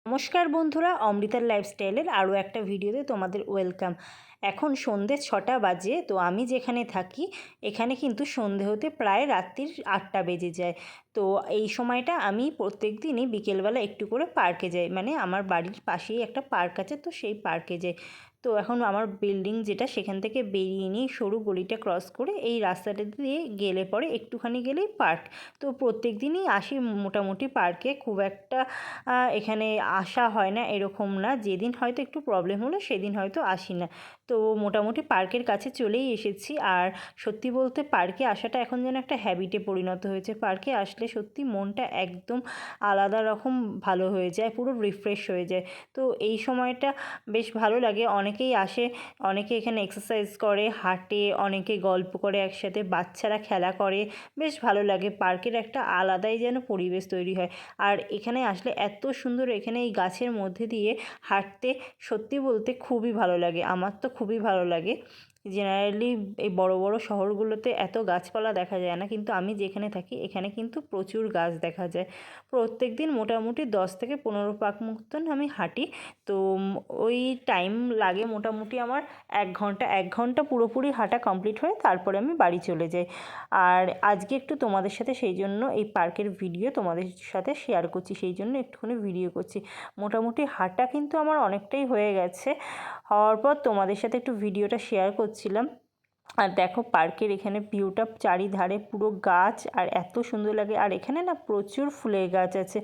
নমস্কার বন্ধুরা, অমৃতার লাইফস্টাইলের আরও একটা ভিডিওতে তোমাদের ওয়েলকাম। এখন সন্ধে 6টা বাজে। তো আমি যেখানে থাকি এখানে কিন্তু সন্ধে হতে প্রায় রাত্রির 8টা বেজে যায়। তো এই সময়টা আমি প্রত্যেক দিনই বিকেলবেলা একটু করে পার্কে যাই, মানে আমার বাড়ির পাশেই একটা পার্ক আছে, তো সেই পার্কে যাই। তো এখন আমার বিল্ডিং যেটা, সেখান থেকে বেরিয়ে নিয়ে সরু গলিটা ক্রস করে এই রাস্তাটা দিয়ে গেলে পরে একটুখানি গেলেই পার্ক। তো প্রত্যেক দিনই আসি মোটামুটি পার্কে, খুব একটা এখানে আসা হয় না এরকম না, যেদিন হয়তো একটু প্রবলেম হলো সেদিন হয়তো আসি না। তো মোটামুটি পার্কের কাছে চলেই এসেছি। আর সত্যি বলতে পার্কে আসাটা এখন যেন একটা হ্যাবিটে পরিণত হয়েছে। পার্কে আসলে সত্যি মনটা একদম আলাদা রকম ভালো হয়ে যায়, পুরো রিফ্রেশ হয়ে যায়। তো এই সময়টা বেশ ভালো লাগে। অনেকেই আসে, অনেকে এখানে এক্সারসাইজ করে, হাঁটে, অনেকে গল্প করে একসাথে, বাচ্চারা খেলা করে, বেশ ভালো লাগে। পার্কের একটা আলাদাই যেন পরিবেশ তৈরি হয়। আর এখানে আসলে এত সুন্দর, এখানে এই গাছের মধ্যে দিয়ে হাঁটতে সত্যি বলতে খুবই ভালো লাগে। আমার তো খুবই ভালো লাগে। জেনারেলি এই বড় বড় শহরগুলোতে এত গাছপালা দেখা যায় না, কিন্তু আমি যেখানে থাকি এখানে কিন্তু প্রচুর গাছ দেখা যায়। প্রত্যেক দিন মোটামুটি 10 থেকে 15 পাক মতন আমি হাঁটি। তো ওই টাইম লাগে মোটামুটি আমার 1 ঘন্টা। 1 ঘন্টা পুরোপুরি হাঁটা কমপ্লিট হয়ে তারপরে আমি বাড়ি চলে যাই। আর আজকে একটু তোমাদের সাথে সেই জন্য এই পার্কের ভিডিও তোমাদের সাথে শেয়ার করছি, সেই জন্য একটুখানি ভিডিও করছি। মোটামুটি হাঁটা কিন্তু আমার অনেকটাই হয়ে গেছে। হওয়ার পর তোমাদের সাথে একটু ভিডিওটা শেয়ার করছিলাম। আর দেখো পার্কের এখানে ভিউটা, চারিধারে পুরো গাছ, আর এত সুন্দর লাগে। আর এখানে না প্রচুর ফুলের গাছ আছে।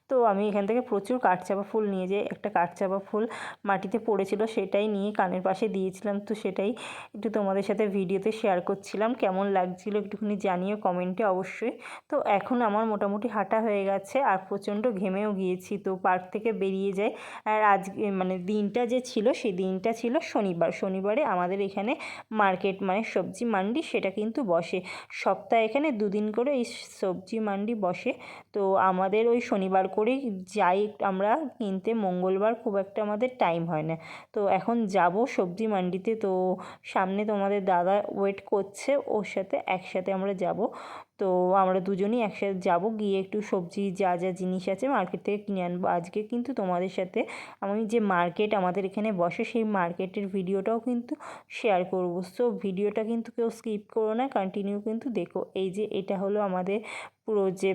তো আমি এখান থেকে প্রচুর কাঠচাঁপা ফুল নিয়ে যাই। একটা কাঠচাঁপা ফুল মাটিতে পড়েছিল, সেটাই নিয়ে কানের পাশে দিয়েছিলাম। তো সেটাই একটু তোমাদের সাথে ভিডিওতে শেয়ার করছিলাম। কেমন লাগছিল একটুখানি জানিও কমেন্টে অবশ্যই। তো এখন আমার মোটামুটি হাঁটা হয়ে গেছে আর প্রচণ্ড ঘেমেও গিয়েছি। তো পার্ক থেকে বেরিয়ে যাই। আর আজকে মানে দিনটা যে ছিল, সেই দিনটা ছিল শনিবার। শনিবারে আমাদের এখানে মার্কেট, মানে সবজি মান্ডি, সেটা কিন্তু বসে। সপ্তাহে এখানে 2 দিন করে এই সবজি মান্ডি বসে। তো আমাদের ওই শনিবার করেই যাই আমরা কিনতে। মঙ্গলবার খুব একটা আমাদের টাইম হয় না। তো এখন যাব সবজি মান্ডিতে। তো সামনে তোমাদের দাদা ওয়েট করছে, ওর সাথে একসাথে আমরা যাব। তো আমরা দুজনেই একসাথে যাব, গিয়ে একটু সবজি যা যা জিনিস আছে মার্কেট থেকে কিনে আনবো। আজকে কিন্তু তোমাদের সাথে আমি যে মার্কেট আমাদের এখানে বসে, সেই মার্কেটের ভিডিওটাও কিন্তু শেয়ার করব। সো ভিডিওটা কিন্তু কেউ স্কিপ করো না, কন্টিনিউ কিন্তু দেখো। এই যে এটা হলো আমাদের পুরো যে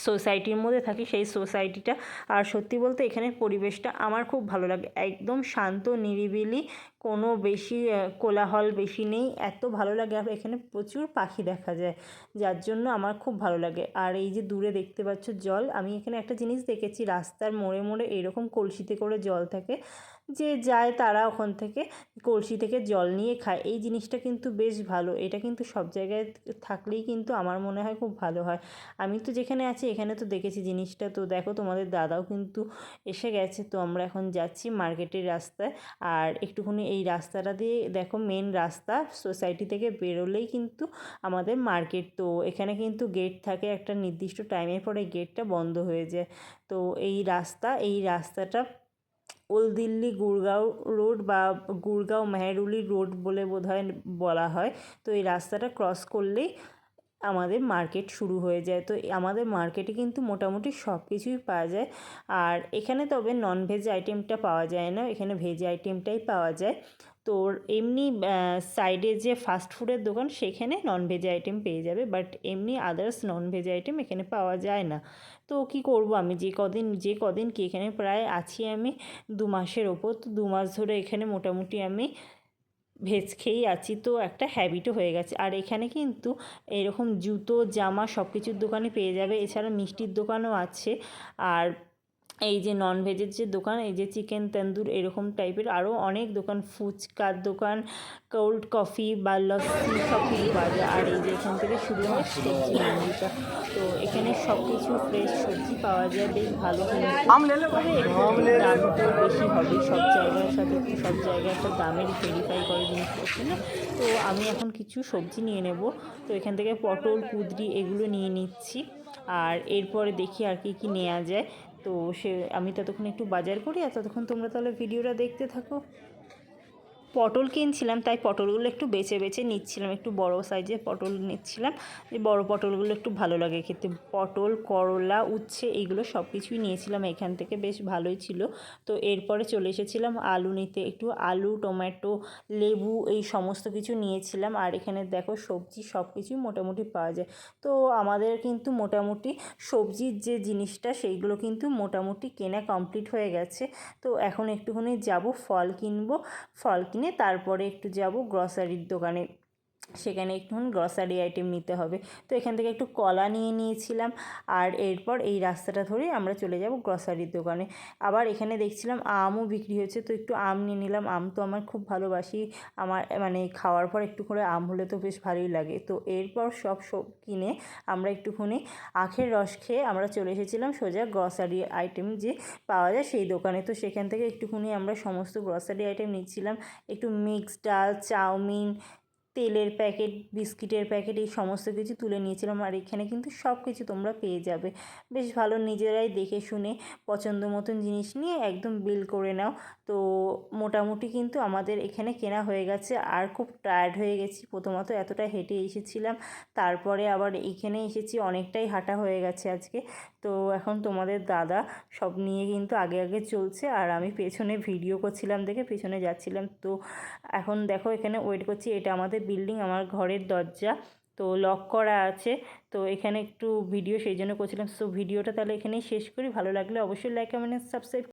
সোসাইটির মধ্যে থাকি, সেই সোসাইটিটা। আর সত্যি বলতে এখানের পরিবেশটা আমার খুব ভালো লাগে, একদম শান্ত নিরিবিলি, কোনো বেশি কোলাহল বেশি নেই, এত ভালো লাগে। আর এখানে প্রচুর পাখি দেখা যায়, যার জন্য আমার খুব ভালো লাগে। আর এই যে দূরে দেখতে পাচ্ছ জল, আমি এখানে একটা জিনিস দেখেছি, রাস্তার মোড়ে মোড়ে এরকম কলসিতে করে জল থাকে, যে যায় তারা ওখান থেকে কলসি থেকে জল নিয়ে খায়। এই জিনিসটা কিন্তু বেশ ভালো, এটা কিন্তু সব জায়গায় থাকলেই কিন্তু আমার মনে হয় খুব ভালো হয়। আমি তো যেখানে আছি এখানে তো দেখেছি জিনিসটা। তো দেখো তোমাদের দাদাও কিন্তু এসে গেছে। তো আমরা এখন যাচ্ছি মার্কেটের রাস্তায়। আর একটুখানি এই রাস্তাটা দিয়ে দেখো, মেন রাস্তা, সোসাইটি থেকে বেরোলেই কিন্তু আমাদের মার্কেট। তো এখানে কিন্তু গেট থাকে, একটা নির্দিষ্ট টাইমের পরে গেটটা বন্ধ হয়ে যায়। তো এই রাস্তাটা ওল্ড দিল্লি গুড়গাঁও রোড বা গুড়গাঁও মেহরুলি রোড বলে বোধহয় বলা হয়। তো এই রাস্তাটা ক্রস করলেই আমাদের মার্কেট শুরু হয়ে যায়। তো আমাদের মার্কেটে কিন্তু মোটামুটি সব কিছুই পাওয়া যায়। আর এখানে তবে ননভেজ আইটেমটা পাওয়া যায় না, এখানে ভেজ আইটেমটাই পাওয়া যায়। তো এমনি সাইডে যে ফাস্ট ফুডের দোকান, সেখানে ননভেজ আইটেম পেয়ে যাবে, বাট এমনি আদার্স ননভেজ আইটেম এখানে পাওয়া যায় না। তো কী করব, আমি যে কদিন কি এখানে প্রায় আছি আমি 2 মাসের ওপর। তো 2 মাস ধরে এখানে মোটামুটি আমি ভেজ খেয়েই আছি। তো একটা হ্যাবিটও হয়ে গেছে। আর এখানে কিন্তু এরকম জুতো, জামা সব কিছুর দোকানে পেয়ে যাবে, এছাড়া মিষ্টির দোকানও আছে। আর এই যে ননভেজের যে দোকান, এই যে চিকেন তন্দুর এরকম টাইপের আরও অনেক দোকান, ফুচকার দোকান, কোল্ড কফি বা লস্যি সব কিছু পাওয়া যায়। আর এই যে এখান থেকে শুরু হয় সবজি মান্ডিটা। তো এখানে সব কিছু ফ্রেশ সবজি পাওয়া যায়, বেশ ভালো কিন্তু। তবে একটু দাম তো বেশি হবে, সব জায়গার সাথে সব জায়গায় একটা দামের ভেরিফাই করে জিনিসপত্র না। তো আমি এখন কিছু সবজি নিয়ে নেব। তো এখান থেকে পটল, কুঁদরি এগুলো নিয়ে নিচ্ছি। আর এরপরে দেখি আর কি নেওয়া যায়। তো আমি ততক্ষণ একটু বাজার করি, আর ততক্ষণ তোমরা তাহলে ভিডিওটা দেখতে থাকো। পটল কিনছিলাম, তাই পটলগুলো একটু বেছে বেছে নিচ্ছিলাম, একটু বড় সাইজের পটল নিচ্ছিলাম। এই বড় পটলগুলো একটু ভালো লাগে খেতে। পটল, করলা, উচ্ছে এইগুলো সব কিছুই নিয়েছিলাম এখান থেকে, বেশ ভালোই ছিল। তো এরপরে চলে এসেছিলাম আলু নিতে, একটু আলু, টমেটো, লেবু এই সমস্ত কিছু নিয়েছিলাম। আর এখানে দেখো সবজি সব কিছুই মোটামুটি পাওয়া যায়। তো আমাদের কিন্তু মোটামুটি সবজির যে জিনিসটা সেইগুলো কিন্তু মোটামুটি কেনা কমপ্লিট হয়ে গেছে। তো এখন একটুখানি যাব ফল কিনবো, ফল কিনে তারপরে একটু যাব গ্রসারির দোকানে, সেখানে একটুখানি গ্রসারি আইটেম নিতে হবে। তো এখান থেকে একটু কলা নিয়ে নিয়েছিলাম। আর এরপর এই রাস্তাটা ধরেই আমরা চলে যাব গ্রসারির দোকানে। আবার এখানে দেখছিলাম আমও বিক্রি হচ্ছে, তো একটু আম নিয়ে নিলাম। আম তো আমার খুব ভালোবাসি, আমার মানে খাওয়ার পর একটু করে আম হলে তো বেশ ভালোই লাগে। তো এরপর সব কিনে আমরা একটুখানি আখের রস খেয়ে আমরা চলে এসেছিলাম সোজা গ্রসারি আইটেম যে পাওয়া যায় সেই দোকানে। তো সেখান থেকে একটুখানি আমরা সমস্ত গ্রসারি আইটেম নিচ্ছিলাম, একটু মিক্স ডাল, চাউমিন, তেলের প্যাকেট, বিস্কিটের প্যাকেট এই সমস্ত কিছু তুলে নিয়েছিলাম। আর এখানে কিন্তু সব কিছু তোমরা পেয়ে যাবে বেশ ভালো, নিজেরাই দেখে শুনে পছন্দ মতন জিনিস নিয়ে একদম বিল করে নাও। তো মোটামুটি কিন্তু আমাদের এখানে কেনা হয়ে গেছে। আর খুব টায়ার্ড হয়ে গেছি, প্রথমত এতটা হেঁটে এসেছিলাম, তারপরে আবার এইখানে এসেছি, অনেকটাই হাঁটা হয়ে গেছে আজকে। তো এখন তোমাদের দাদা সব নিয়ে কিন্তু আগে আগে চলছে, আর আমি পেছনে ভিডিও করছিলাম দেখে পেছনে যাচ্ছিলাম। তো এখন দেখো এখানে ওয়েট করছি, এটা আমাদের বিল্ডিং, আমার ঘরের দরজা, তো লক করা আছে। তো এখানে একটু ভিডিও সেই জন্য করছিলাম। সো ভিডিওটা তাহলে এখানেই শেষ করি, ভালো লাগলে অবশ্যই লাইক, কমেন্ট, সাবস্ক্রাইব।